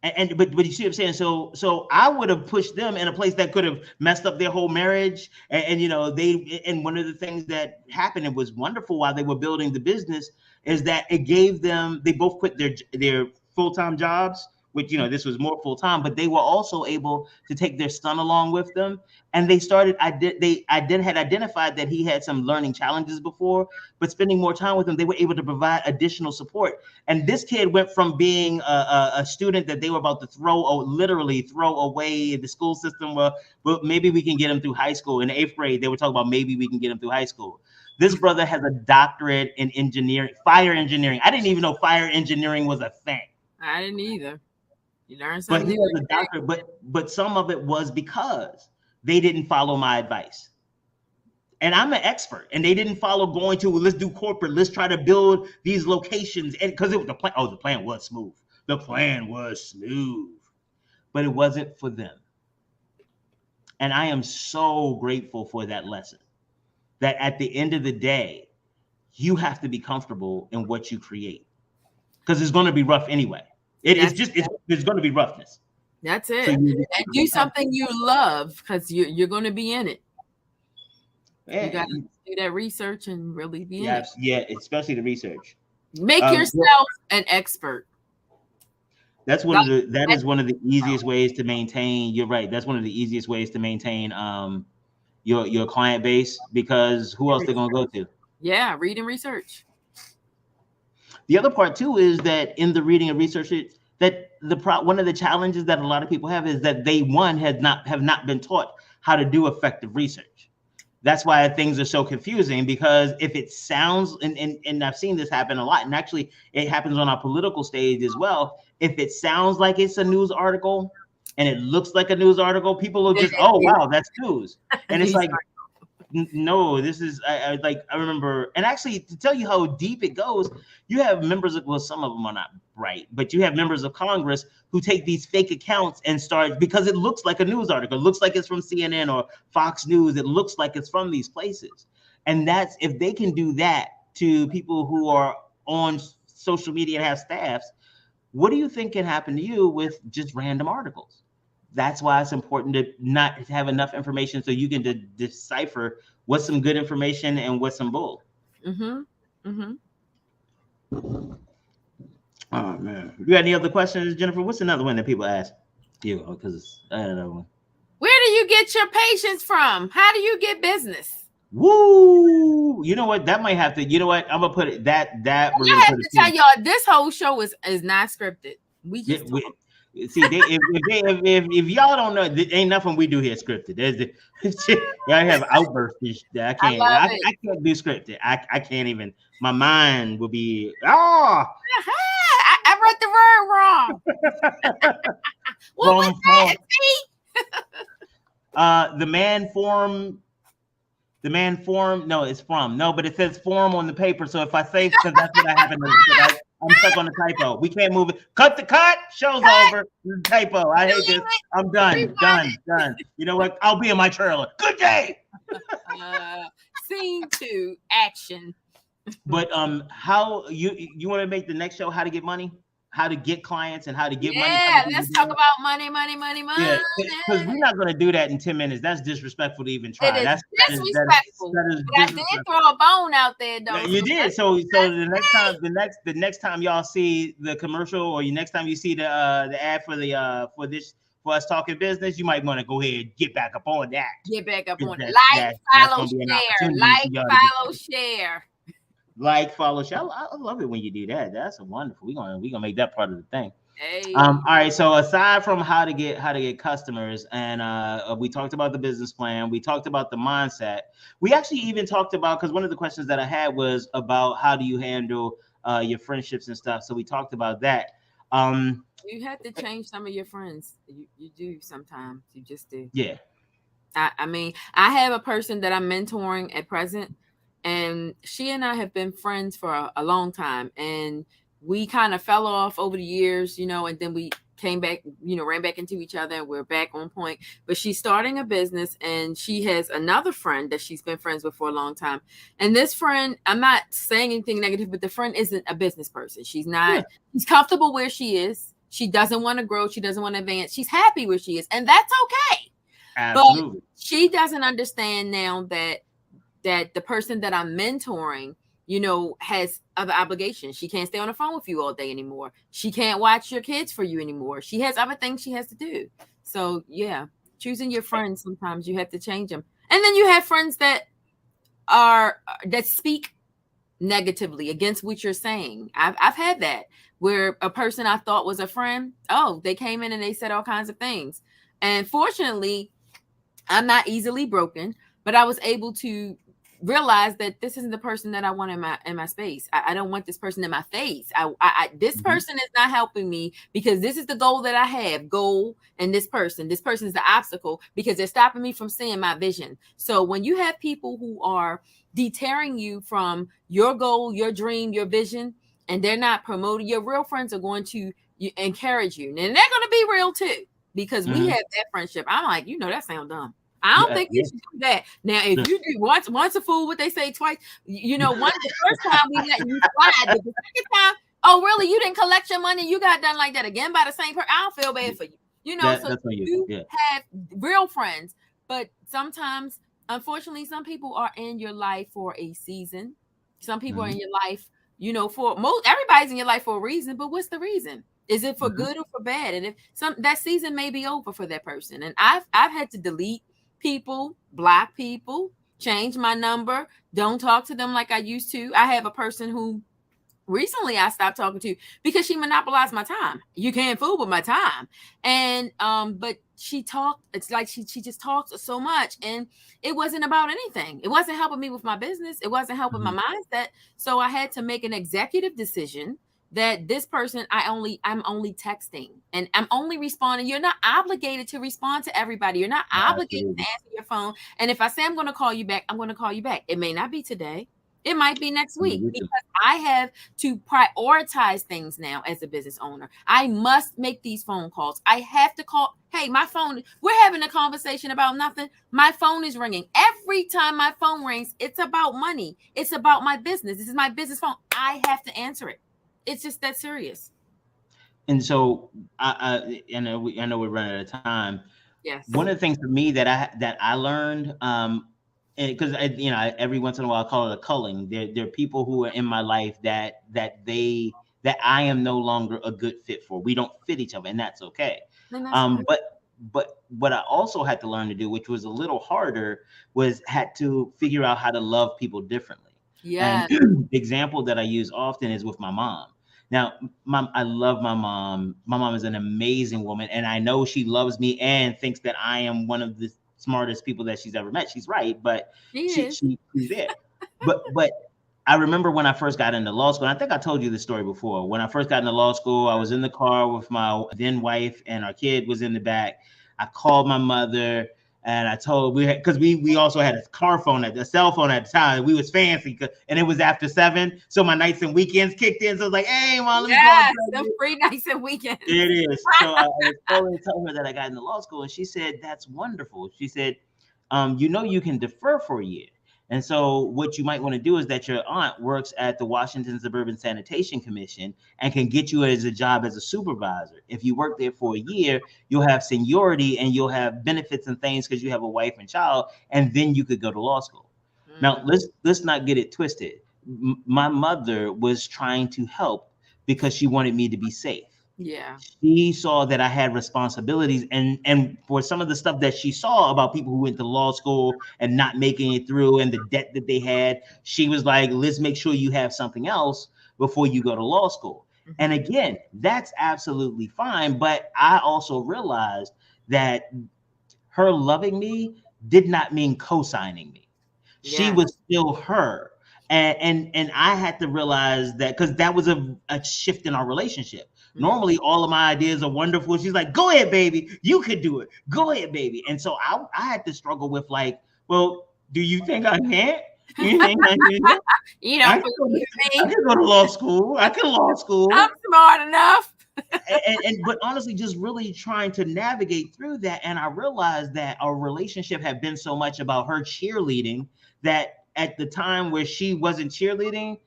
But you see what I'm saying? So I would have pushed them in a place that could have messed up their whole marriage. And one of the things that happened, it was wonderful while they were building the business, is that it gave them, they both quit their full-time jobs, which, this was more full-time, but they were also able to take their son along with them. And they had identified that he had some learning challenges before, but spending more time with him, they were able to provide additional support. And this kid went from being a student that they were about to literally throw away in the school system. Well, maybe we can get him through high school. In the 8th grade, they were talking about maybe we can get him through high school. This brother has a doctorate in engineering, fire engineering. I didn't even know fire engineering was a thing. I didn't either. You learn something. But he was a doctor, but some of it was because they didn't follow my advice. And I'm an expert, and they didn't follow going to, well, let's do corporate, let's try to build these locations. And because it was the plan. Oh, the plan was smooth. The plan was smooth, but it wasn't for them. And I am so grateful for that lesson, that at the end of the day, you have to be comfortable in what you create, because it's going to be rough anyway. There's going to be roughness. That's it. So and do something you love, because you're going to be in it. You got to do that research and really be in it. Yeah, especially the research. Make yourself an expert. That is one of the easiest ways to maintain. You're right. That's one of the easiest ways to maintain your client base, because who else they're going to go to? Yeah, read and research. The other part too is that in the reading and research, that one of the challenges that a lot of people have is that they have not been taught how to do effective research. That's why things are so confusing, because if it sounds, and I've seen this happen a lot, and actually it happens on our political stage as well. If it sounds like it's a news article and it looks like a news article, people will just, oh wow, that's news, and it's like, no, this is I remember, and actually to tell you how deep it goes, you have members of, well, some of them are not bright, but you have members of Congress who take these fake accounts and start, because it looks like a news article, it looks like it's from CNN or Fox News, it looks like it's from these places. And that's, if they can do that to people who are on social media and have staffs, what do you think can happen to you with just random articles? That's why it's important to not have enough information so you can decipher what's some good information and what's some bull. Mm-hmm. Mm-hmm. Oh man, you got any other questions, Jennifer? What's another one that people ask you? Because I don't know. Where do you get your patients from? How do you get business? Woo! You know what? That might have to. You know what? I'm gonna put it that. I have to tell y'all, this whole show is not scripted. We just See, if y'all don't know, ain't nothing we do here scripted. There's the y'all have outbursts. I can't. love I it. can't do scripted. I can't even. My mind will be I read the word wrong. What was that? The man form. The man form. No, it's from. No, but it says form on the paper. So if I say, because that's what I happen to. I'm stuck on the typo. We can't move it. Cut the cut. Show's over. Typo. I hate this. I'm done. Done. You know what? I'll be in my trailer. Good day. Scene 2, action. But how you want to make the next show? How to get money? How to get clients and how to get money? Yeah, let's talk about money. Yeah, because we're not going to do that in 10 minutes. That's disrespectful to even try. That's disrespectful. That is I did throw a bone out there, though. You did. So the next time y'all see the commercial, or next time you see the ad for us talking business, you might want to go ahead and get back up on that. Get back up on it. Like, follow, share. I love it when you do that. That's wonderful. We're gonna make that part of the thing. Hey. All right. So aside from how to get customers, and we talked about the business plan, we talked about the mindset. We actually even talked about, because one of the questions that I had was about how do you handle your friendships and stuff. So we talked about that. You have to change some of your friends. You do sometimes. You just do. Yeah. I mean, I have a person that I'm mentoring at present, and she and I have been friends for a long time. And we kind of fell off over the years, and then we came back, ran back into each other, and we're back on point. But she's starting a business, and she has another friend that she's been friends with for a long time. And this friend, I'm not saying anything negative, but the friend isn't a business person. She's not, she's comfortable where she is. She doesn't want to grow. She doesn't want to advance. She's happy where she is. And that's okay. Absolutely. But she doesn't understand now that the person that I'm mentoring, has other obligations. She can't stay on the phone with you all day anymore. She can't watch your kids for you anymore. She has other things she has to do. So yeah, choosing your friends, sometimes you have to change them. And then you have friends that speak negatively against what you're saying. I've had that, where a person I thought was a friend, they came in and they said all kinds of things. And fortunately, I'm not easily broken, but I was able to realize that this isn't the person that I want in my space. I don't want this person in my face. This person is not helping me, because this is the goal that I have. And this person is the obstacle, because they're stopping me from seeing my vision. So when you have people who are deterring you from your goal, your dream, your vision, and they're not promoting, your real friends are going to encourage you, and they're going to be real too, because we have that friendship. I'm like, that sounds dumb. I don't think you should do that. Now, if you do once a fool, what they say twice, the first time we let you slide, but the second time, really, you didn't collect your money, you got done like that again by the same person. I don't feel bad for you. So you have real friends, but sometimes, unfortunately, some people are in your life for a season. Some people are in your life, everybody's in your life for a reason, but what's the reason? Is it for good or for bad? And if that season may be over for that person. And I've had to delete people, block people, change my number, don't talk to them like I used to. I have a person who recently I stopped talking to because she monopolized my time. You can't fool with my time. And but she talked, it's like she just talked so much, and it wasn't about anything. It wasn't helping me with my business. It wasn't helping my mindset. So I had to make an executive decision that this person, I'm only texting and I'm only responding. You're not obligated to respond to everybody. You're not obligated to answer your phone. And if I say I'm going to call you back, I'm going to call you back. It may not be today. It might be next week, because I have to prioritize things now as a business owner. I must make these phone calls. I have to call. Hey, my phone, we're having a conversation about nothing. My phone is ringing. Every time my phone rings, it's about money. It's about my business. This is my business phone. I have to answer it. It's just that serious. And so I know we're running out of time. Yes. One of the things for me that I learned, because every once in a while I call it a culling. There are people who are in my life that I am no longer a good fit for. We don't fit each other, and that's okay. But what I also had to learn to do, which was a little harder, was had to figure out how to love people differently. Yeah. And the example that I use often is with my mom. Now, I love my mom. My mom is an amazing woman, and I know she loves me and thinks that I am one of the smartest people that she's ever met. She's right, but she's there. But I remember when I first got into law school, and I think I told you this story before. When I first got into law school, I was in the car with my then wife, and our kid was in the back. I called my mother. And I told because we also had a cell phone at the time. We was fancy, and it was after 7, so my nights and weekends kicked in. So I was like, "Hey, mom, let me call the free nights and weekends." It is. So I was totally telling her that I got into law school, and she said, "That's wonderful." She said, you can defer for a year." And so what you might want to do is that your aunt works at the Washington Suburban Sanitation Commission and can get you as a job as a supervisor. If you work there for a year, you'll have seniority and you'll have benefits and things because you have a wife and child, and then you could go to law school. Now, let's not get it twisted. My mother was trying to help because she wanted me to be safe. Yeah. She saw that I had responsibilities, and for some of the stuff that she saw about people who went to law school and not making it through and the debt that they had, she was like, let's make sure you have something else before you go to law school. And again, that's absolutely fine. But I also realized that her loving me did not mean co-signing me. She was still her. And I had to realize that, because that was a shift in our relationship. Normally, all of my ideas are wonderful. She's like, go ahead, baby. You could do it. Go ahead, baby. And so I had to struggle with like, well, do you think I can't? You think I can? You don't believe me. I can go to law school. I can law school. I'm smart enough. But honestly, just really trying to navigate through that. And I realized that our relationship had been so much about her cheerleading that at the time where she wasn't cheerleading,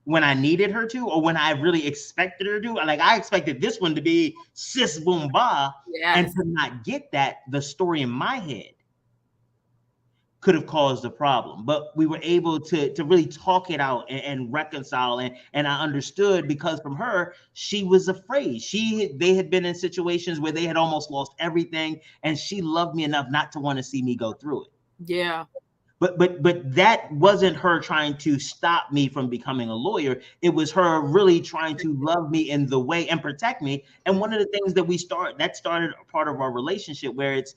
when I needed her to, or when I really expected her to, like I expected this one to be sis boom ba, and to not get that, the story in my head could have caused a problem. But we were able to really talk it out and reconcile, and I understood, because from her, she was afraid. They had been in situations where they had almost lost everything, and she loved me enough not to want to see me go through it. Yeah. But that wasn't her trying to stop me from becoming a lawyer. It was her really trying to love me in the way and protect me. And one of the things that started a part of our relationship, where it's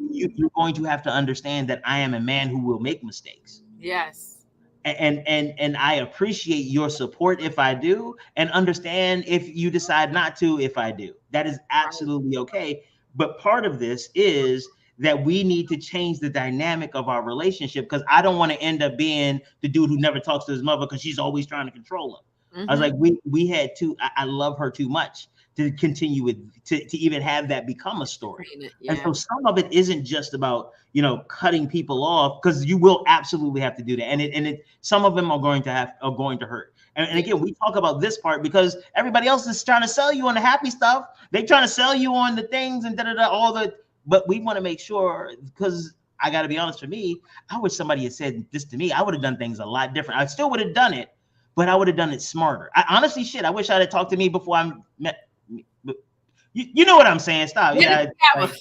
you're going to have to understand that I am a man who will make mistakes. Yes. And I appreciate your support if I do, and understand if you decide not to if I do. That is absolutely okay. But part of this is that we need to change the dynamic of our relationship, because I don't want to end up being the dude who never talks to his mother because she's always trying to control him. I was like, we had I love her too much to continue with, to even have that become a story. And so some of it isn't just about, cutting people off, because you will absolutely have to do that. And some of them are going to hurt. And again, we talk about this part because everybody else is trying to sell you on the happy stuff. They're trying to sell you on the things and but we want to make sure, because I got to be honest, for me, I wish somebody had said this to me. I would have done things a lot different. I still would have done it, but I would have done it smarter. I honestly, I wish I'd have talked to me before I met. You know what I'm saying? Stop. Yeah. But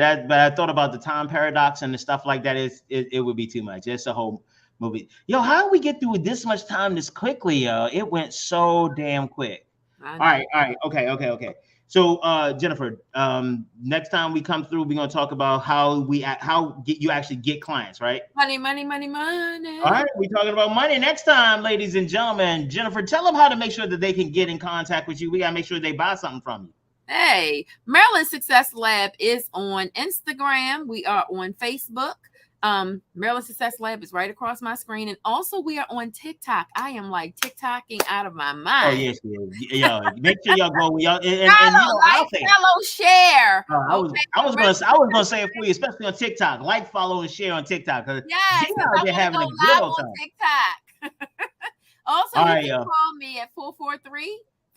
I thought about the time paradox and the stuff like that. It would be too much. It's a whole movie. Yo, how did we get through this much time this quickly? Yo, it went so damn quick. All right. Okay. So, Jennifer, next time we come through, we're gonna talk about how you actually get clients, right? Money. All right, we're talking about money next time, ladies and gentlemen. Jennifer, tell them how to make sure that they can get in contact with you. We gotta make sure they buy something from you. Hey, Maryland Success Lab is on Instagram. We are on Facebook. Maryland Success Lab is right across my screen, and also we are on TikTok. I am like TikToking out of my mind. Oh yes, yeah. Make sure y'all go. Y'all follow, share. I was gonna say it for you, especially on TikTok. Like, follow, and share on TikTok. Yes, I'm having a good old time. TikTok. Also, you can call me at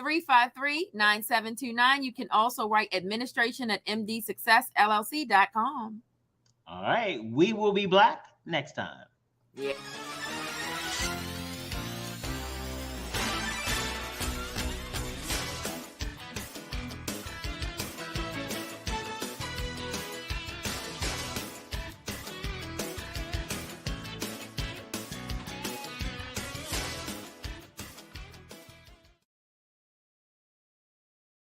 443-353-9729. You can also write administration@mdsuccessllc.com. All right, we will be black next time. Yeah.